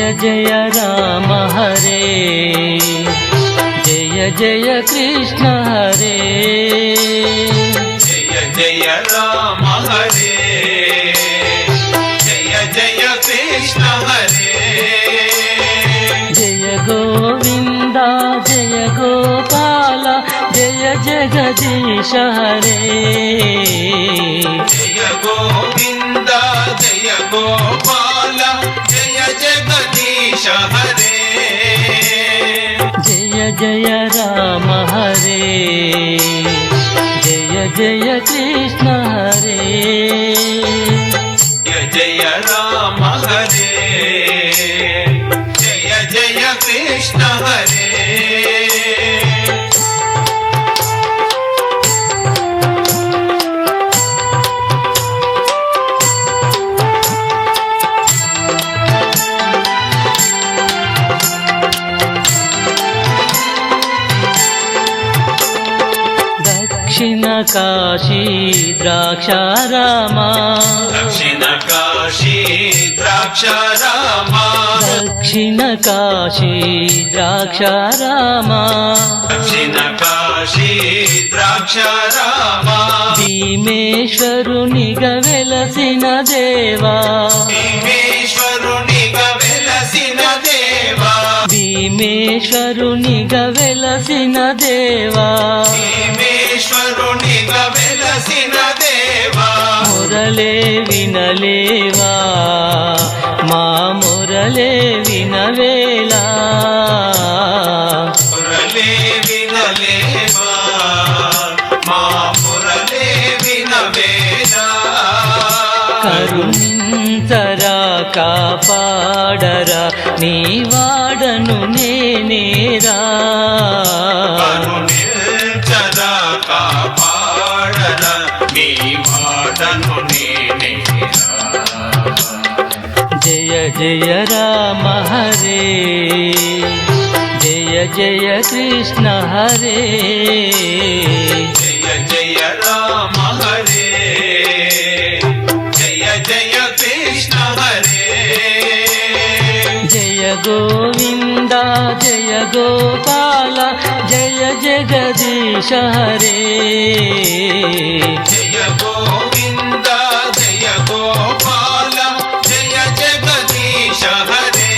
जय राम हरे जय जय कृष्ण हरे जय जय राम हरे जय जय कृष्ण हरे जय गोविंद जय गोपाल जय जगदीश हरे जय गोविंद जय गोपाल जय जगदीश हरे जय जय राम हरे जय जय कृष्ण हरे जय जय राम हरे जय जय कृष्ण हरे दक्षिण काशी द्राक्षारामा दक्षिण काशी द्राक्षारामा दक्षिण काशी द्राक्षारामा दक्षिण काशी द्राक्षारामा భీమేశ్వరునిగా వెలసిన దేవా భీమేశ్వరునిగా వెలసిన దేవా భీమేశ్వరునిగా వెలసిన దేవా భీమేశ్వరునిగా వెలసిన దేవా మురళే వినలేవా మా మురళే వినవేలా మురళే వినలేవా మా మురళే వినవేలా కరుణించరా కాపాడరా నీ వాడను నేనేరా కరుణించరా కాపాడరా నీ వాడను నేనేరా జయ జయ రామ హరే జయ జయ కృష్ణ హరే జయ జయ రామ హరే జయ జయ కృష్ణ హరే జయ గోవింద జయ గోపాల జయ జగదీశ హరే జయ గోవింద జయ గోపాల జయ జగదీశ హరే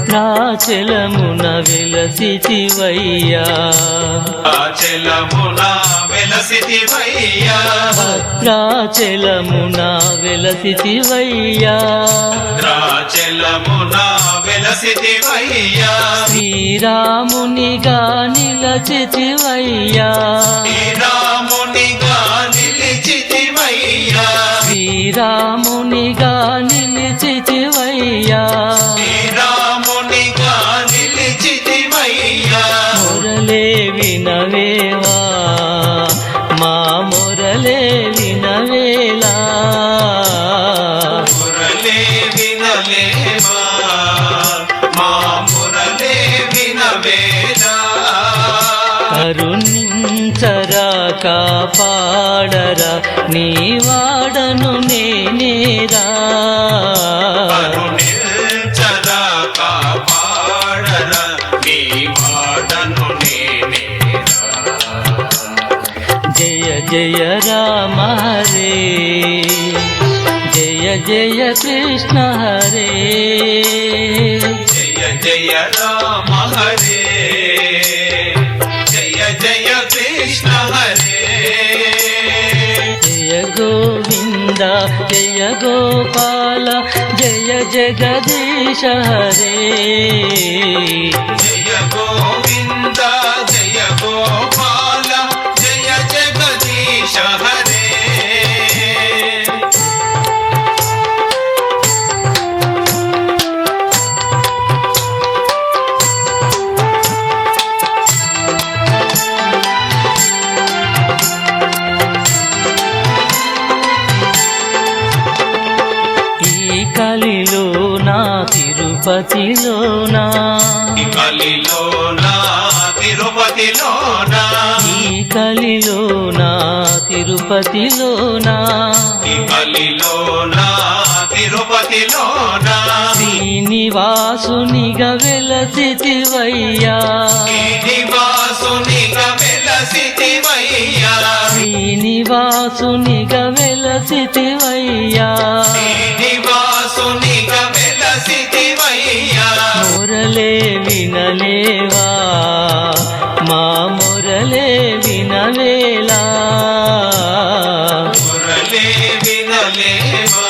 భద్రాచలమున వెలసితివయ్యా ఆచలమున వెలసితివయ్యా భద్రాచలమున వెలసితివయ్యా రాచలమున వెలసితివయ్యా శ్రీరామునిగా నిలచితివయ్యా శ్రీరామునిగా నిలిచితివయ్యా శ్రీరామునిగా నిలిచితివయ్యా శ్రీరామునిగా నిలిచితివయ్యా మురళే వినవేవా మా మురళే వినవేలా మురళే వినలేవా మా మురళే వినవేలా కరుణించరా కాపాడరా నీ వాడను నేనేరా కరుణించరా కాపాడరా నీ వాడను నేనేరా జయ జయ రామ హరే జయ జయ కృష్ణ హరే జయ జయ రామ హరే జయ జయ కృష్ణ హరే జయ గోవింద జయ గోపాల జయ జగదీశ హరే జయ గోవింద జయ గోపాల జయ జగదీశ హరే తిరుపతిలోనా ఈ కలిలోనా తిరుపతిలోనా ఈ కలిలోనా తిరుపతిలోనా ఈ కలిలోనా తిరుపతిలోనా శ్రీనివాసునిగా వెలసితివయ్యా శ్రీనివాసునిగా వెలసితివయ్యా శ్రీనివాసునిగా వెలసితివయ్యా శ్రీనివాసునిగా వెలసితివయ్యా మొరలే వినలేవా మా మొరలే వినవేలా మురళే వినలేవా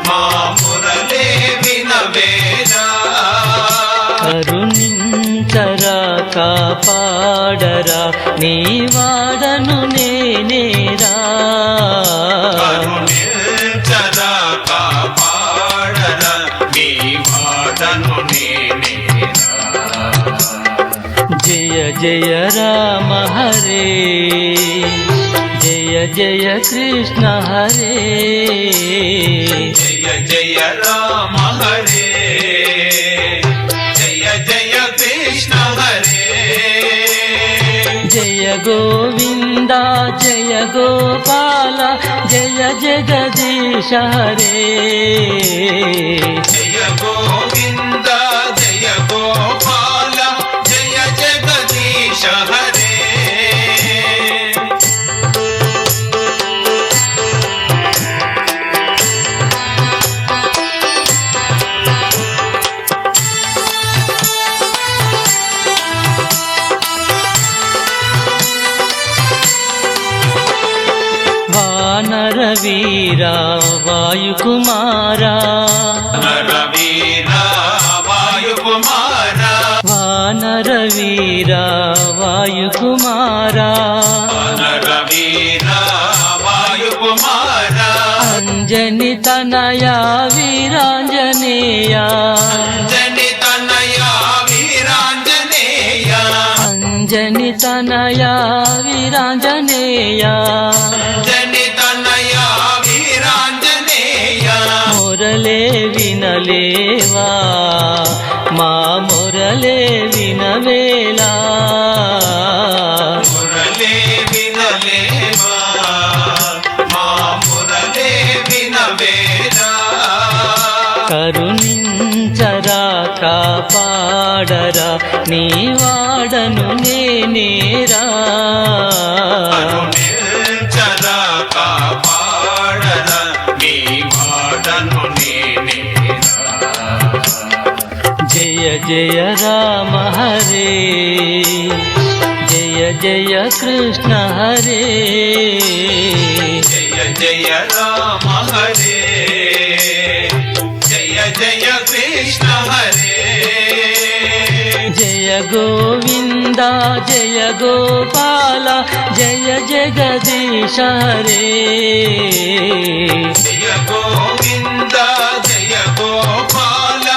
మా మురళే వినవేదా కరుణించరా కాపాడరా నీ వాడను నేనేరా కరుణించరా కాపాడరా నీ వాడను నేనేరా జయ జయ రామ హరే జయ జయ కృష్ణ హరే జయ జయ రామ హరే జయ జయ కృష్ణ హరే జయ గోవింద జయ గోపాల జయ జగదీశ హరే జయ గోవింద జయ గోపాల జయ జగదీశ హరే వానర వీరా వాయుకుమారా నరవీరా వాయుకుమారా వానర వీరా వాయుకుమారా నరవీరా వాయుకుమారా అంజని తనయా వీరాంజనేయా అంజని తనయా వీరాంజనేయ అంజని తనయా వీరాంజనేయా అంజని తనయా వీరాంజనేయ మొరలే వినలేవా మా మొరలే వినవేలా మురళే వినలేవా మా మురళే వినవేదా కరుణించరా కాపాడరా నీ వాడను నేనేరా కరుణించరా కాపాడరా నీ వాడను నేనేరా జయ జయ రామ హరే జయ జయ కృష్ణ హరే జయ జయ రామ హరే జయ జయ కృష్ణ హరే జయ గోవింద జయ గోపాల జయ జగదీశ హరే జయ గోవింద జయ గోపాల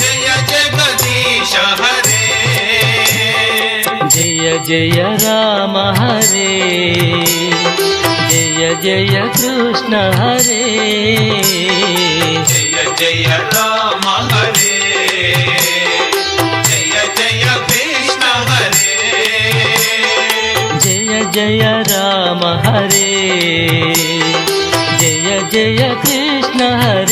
జయ జగదీశ హరే జయ జయ రామ హరే జయ జయ కృష్ణ హరే జయ జయ రామ హరే జయ జయ కృష్ణ హరే జయ జయ రామ హరే జయ జయ కృష్ణ హరే